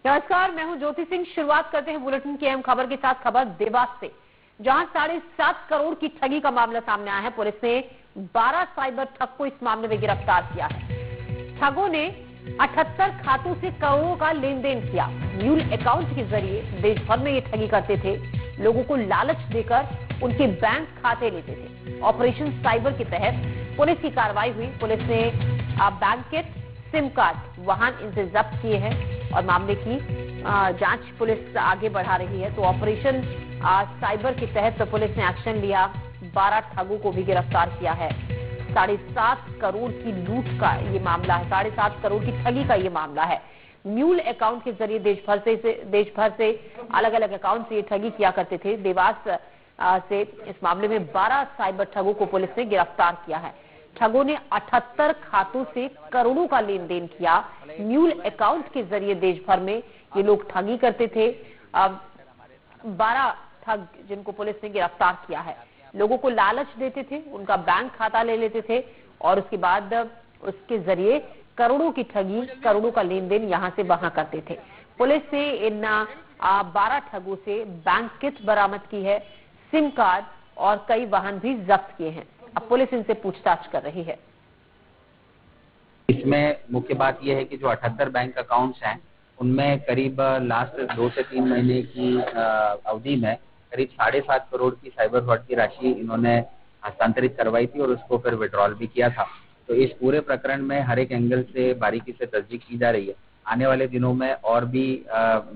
नमस्कार, मैं हूं ज्योति सिंह। शुरुआत करते हैं बुलेटिन की अहम खबर के साथ। खबर देवास से, जहां 7.5 करोड़ की ठगी का मामला सामने आया है। पुलिस ने 12 साइबर ठग को इस मामले में गिरफ्तार किया है। ठगों ने 78 खातों से करोड़ों का लेन देन किया। म्यूल अकाउंट के जरिए देश भर में ये ठगी करते थे। लोगों को लालच देकर उनके बैंक खाते लेते थे। ऑपरेशन साइबर के तहत पुलिस की कार्रवाई हुई। पुलिस ने बैंकेट, सिम कार्ड, वाहन इनसे जब्त किए हैं और मामले की जांच पुलिस आगे बढ़ा रही है। तो ऑपरेशन साइबर के तहत पुलिस ने एक्शन लिया। 12 ठगों को भी गिरफ्तार किया है। 7.5 करोड़ की लूट का ये मामला है। 7.5 करोड़ की ठगी का ये मामला है। म्यूल अकाउंट के जरिए देश भर से अलग अलग अकाउंट से ये ठगी किया करते थे। देवास से इस मामले में 12 साइबर ठगों को पुलिस ने गिरफ्तार किया है। ठगों ने 78 खातों से करोड़ों का लेन देन किया। म्यूल अकाउंट के जरिए देश भर में ये लोग ठगी करते थे। 12 ठग जिनको पुलिस ने गिरफ्तार किया है। लोगों को लालच देते थे, उनका बैंक खाता ले लेते थे और उसके बाद उसके जरिए करोड़ों की ठगी, करोड़ों का लेन देन यहां से वहां करते थे। पुलिस ने इन 12 ठगों से बैंक किट बरामद की है, सिम कार्ड और कई वाहन भी जब्त किए हैं। अब पुलिस इनसे पूछताछ कर रही है। इसमें मुख्य बात यह है कि जो 78 बैंक अकाउंट्स हैं, उनमें करीब लास्ट 2 से 3 महीने की अवधि में करीब 7.5 करोड़ की साइबर फ्रॉड की राशि इन्होंने हस्तांतरित करवाई थी और उसको फिर विड्रॉल भी किया था। तो इस पूरे प्रकरण में हर एक एंगल से बारीकी से तस्दीक की जा रही है। आने वाले दिनों में और भी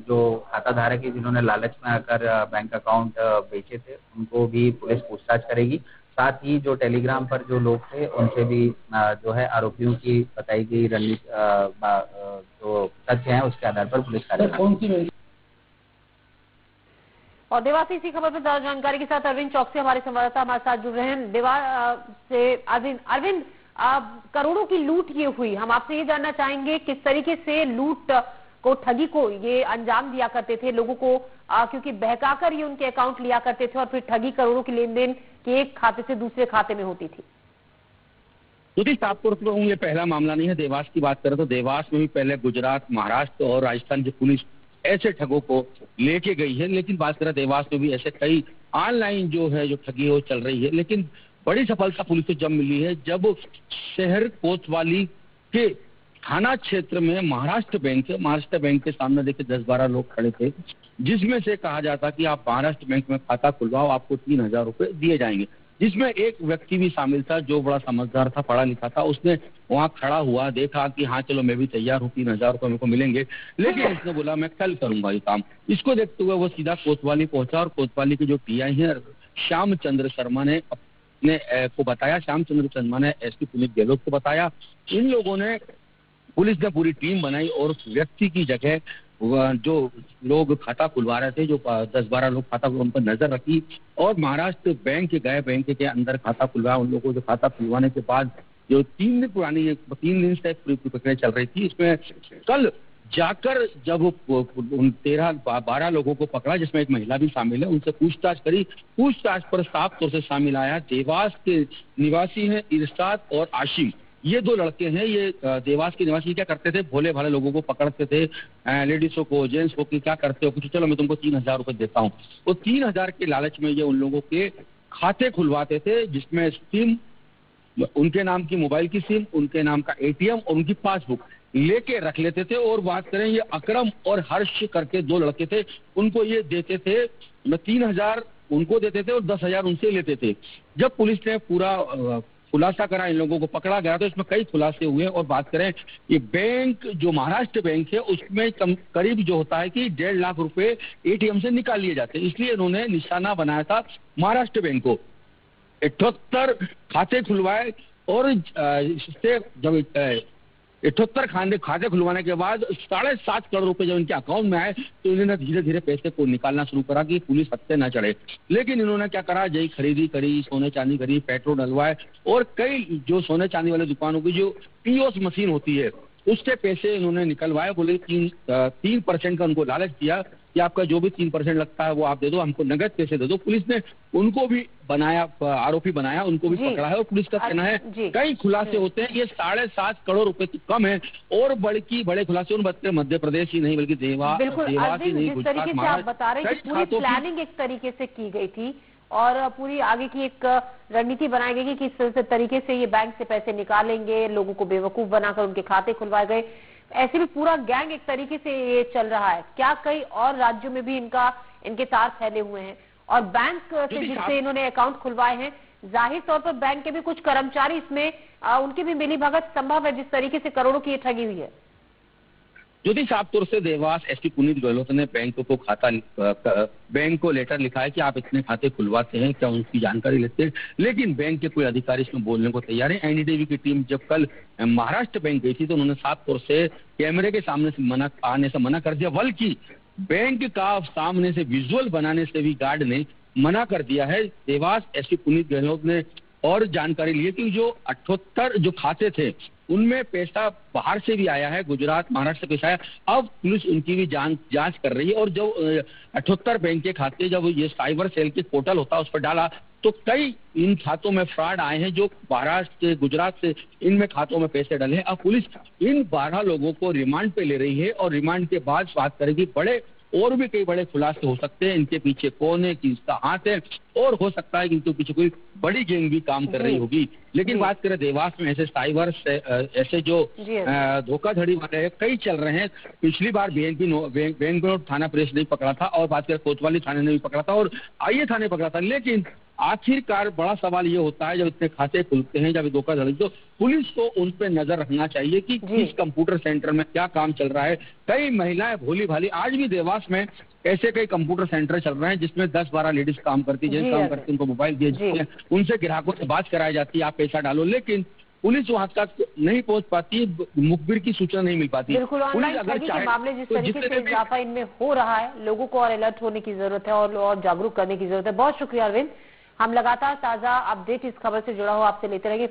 जो खाता धारक है जिन्होंने लालच में आकर बैंक अकाउंट बेचे थे, उनको भी पुलिस पूछताछ करेगी। साथ ही जो टेलीग्राम पर जो लोग थे उनसे भी जो है आरोपियों की बताई गई जो तथ्य हैं उसके आधार पर पुलिस कार्रवाई। और देवास से इसी खबर पर ज्यादा जानकारी के साथ अरविंद चौकसी हमारे संवाददाता हमारे साथ जुड़ रहे हैं। देवास से अरविंद, करोड़ों की लूट ये हुई। हम आपसे ये जानना चाहेंगे किस तरीके से लूट को, ठगी को ये अंजाम दिया करते थे लोगों को, क्योंकि बहकाकर ये उनके अकाउंट लिया करते थे और फिर ठगी करोड़ों की लेन देन के एक खाते से दूसरे खाते में होती थी। यदि साफ तौर पर ये पहला मामला नहीं है। देवास की बात करें तो देवास में भी पहले गुजरात, महाराष्ट्र और राजस्थान की पुलिस ऐसे ठगों को लेके गई है। लेकिन बात करें देवास में भी ऐसे कई ऑनलाइन जो ठगी वो चल रही है। लेकिन बड़ी सफलता पुलिस को जब मिली है जब शहर कोतवाली के थाना क्षेत्र में महाराष्ट्र बैंक के सामने देखिए 10-12 लोग खड़े थे, जिसमें से कहा जाता कि आप महाराष्ट्र बैंक में खाता खुलवाओ, आपको 3,000 रुपए दिए जाएंगे। जिसमें एक व्यक्ति भी शामिल था जो बड़ा समझदार था, पढ़ा लिखा था। उसने वहां खड़ा हुआ, देखा कि हाँ चलो मैं भी तैयार हूँ, 3,000 रुपए मेरे को मिलेंगे। लेकिन उसने बोला मैं कल करूंगा ये काम। इसको देखते हुए वो सीधा कोतवाली पहुंचा और कोतवाली के जो टीआई है श्यामचंद्र शर्मा ने को बताया। श्यामचंद्र शर्मा ने एसपी पुनीत गहलोत को बताया। इन लोगों ने, पुलिस ने पूरी टीम बनाई और उस व्यक्ति की जगह जो लोग खाता खुलवा रहे थे, जो 10-12 लोग खाता, उन पर नजर रखी और महाराष्ट्र बैंक गए, बैंक के अंदर खाता खुलवाया। उन लोगों को खाता खुलवाने के बाद जो 3 दिन पुरानी 3 दिन से पूरी प्रक्रिया चल रही थी, इसमें कल जाकर जब उन 12 लोगों को पकड़ा, जिसमें एक महिला भी शामिल है, उनसे पूछताछ करी। पूछताछ पर साफ तौर से सामने आया देवास के निवासी हैं इरशाद और आशिम। ये 2 लड़के हैं। ये देवास के निवासी क्या करते थे, भोले भाले लोगों को पकड़ते थे, लेडीजों को, जेंट्स को, कि क्या करते हो, कुछ चलो मैं तुमको 3,000 रुपए देता हूँ। वो 3,000 के लालच में ये उन लोगों के खाते खुलवाते थे, जिसमें सिम, उनके नाम की मोबाइल की सिम, उनके नाम का ATM और उनकी पासबुक लेके रख लेते थे। और बात करें, ये अकरम और हर्ष करके 2 लड़के थे, उनको ये देते थे, 3,000 उनको देते थे और 10,000 उनसे लेते थे। जब पुलिस ने पूरा खुलासा करा, इन लोगों को पकड़ा गया, तो इसमें कई खुलासे हुए। और बात करें, ये बैंक जो महाराष्ट्र बैंक है उसमें करीब जो होता है कि 1.5 लाख रुपए ATM से निकाल लिए जाते हैं। इसलिए इन्होंने निशाना बनाया था महाराष्ट्र बैंक को। 78 खाते खुलवाए और इससे जब 78 खाते खुलवाने के बाद 7.5 करोड़ रुपए जब इनके अकाउंट में आए, तो इन्होंने धीरे धीरे पैसे को निकालना शुरू करा कि पुलिस हत्थे न चढ़े। लेकिन इन्होंने क्या करा, जय खरीदी करी, सोने चांदी करी, पेट्रोल डलवाए और कई जो सोने चांदी वाले दुकानों की जो POS मशीन होती है उससे पैसे इन्होंने निकलवाए। बोले 3% का उनको लालच दिया कि आपका जो भी 3% लगता है वो आप दे दो, हमको नगद पैसे दे दो। पुलिस ने उनको भी बनाया, आरोपी बनाया, उनको भी पकड़ा है। और पुलिस का कहना है कई खुलासे होते हैं, ये 7.5 करोड़ रुपए तो कम है और बड़े खुलासे उन मध्य प्रदेश ही नहीं बल्कि देवास ही नहीं, जिस तरीके से आप बता रहे हैं कि पूरी प्लानिंग एक तरीके से की गई थी और पूरी आगे की एक रणनीति बनाई गई कि किस तरीके से ये बैंक से पैसे निकालेंगे, लोगों को बेवकूफ बनाकर उनके खाते खुलवाए गए। ऐसे भी पूरा गैंग एक तरीके से ये चल रहा है। क्या कई और राज्यों में भी इनके तार फैले हुए हैं? और बैंक से जिससे इन्होंने अकाउंट खुलवाए हैं, जाहिर तौर पर बैंक के भी कुछ कर्मचारी इसमें उनकी भी मिलीभगत संभव है, जिस तरीके से करोड़ों की ये ठगी हुई है। ज्योति साफ तौर से देवास एसपी पुनीत गहलोत ने बैंक को लेटर लिखा है कि आप इतने खाते खुलवाते हैं, क्या उनकी जानकारी लेते हैं, लेकिन बैंक के कोई अधिकारी इसमें बोलने को तैयार है। एनडीटीवी की टीम जब कल महाराष्ट्र बैंक गई थी तो उन्होंने साफ तौर से कैमरे के सामने से आने से मना कर दिया, बल्कि बैंक का सामने से विजुअल बनाने से भी गार्ड ने मना कर दिया है। देवास एसपी पुनीत गहलोत ने और जानकारी ली है कि जो 78 जो खाते थे उनमें पैसा बाहर से भी आया है, गुजरात महाराष्ट्र से पैसा आया। अब पुलिस उनकी भी जांच कर रही है और जो 78 बैंक के खाते जब ये साइबर सेल के पोर्टल होता है उस पर डाला तो कई इन खातों में फ्रॉड आए हैं जो महाराष्ट्र से गुजरात से इनमें खातों में पैसे डले हैं। अब पुलिस इन 12 लोगों को रिमांड पे ले रही है और रिमांड के बाद बात करेगी। और भी कई बड़े खुलासे हो सकते हैं, इनके पीछे कौन है, किसका हाथ है, और हो सकता है कि इनके पीछे कोई बड़ी गैंग भी काम कर रही होगी। लेकिन बात करें देवास में ऐसे साइबर ऐसे जो धोखाधड़ी वाले कई चल रहे हैं। पिछली बार बैंक थाना पुलिस ने पकड़ा था और बात करें कोतवाली थाने ने भी पकड़ा था और आईए थाने पकड़ा था। लेकिन आखिरकार बड़ा सवाल ये होता है जब इतने खाते खुलते हैं, जब धोखाधड़ी, तो पुलिस को उन पे नजर रखना चाहिए कि किस कंप्यूटर सेंटर में क्या काम चल रहा है। कई महिलाएं भोली भाली आज भी देवास में ऐसे कई कंप्यूटर सेंटर चल रहे हैं जिसमें 10-12 लेडीज काम करती है, काम करती है, उनको मोबाइल दिए जाते हैं, उनसे ग्राहकों से बात कराई जाती है, आप पैसा डालो, लेकिन पुलिस वहां तक नहीं पहुंच पाती, मुखबिर की सूचना नहीं मिल पाती। पुलिस अगर चाहे मामले जिस तरीके से इजाफा इनमें हो रहा है, लोगों को और अलर्ट होने की जरूरत है और जागरूक करने की जरूरत है। बहुत शुक्रिया अरविंद, हम लगातार ताजा अपडेट इस खबर से जुड़ा हुआ आपसे लेते रहेंगे।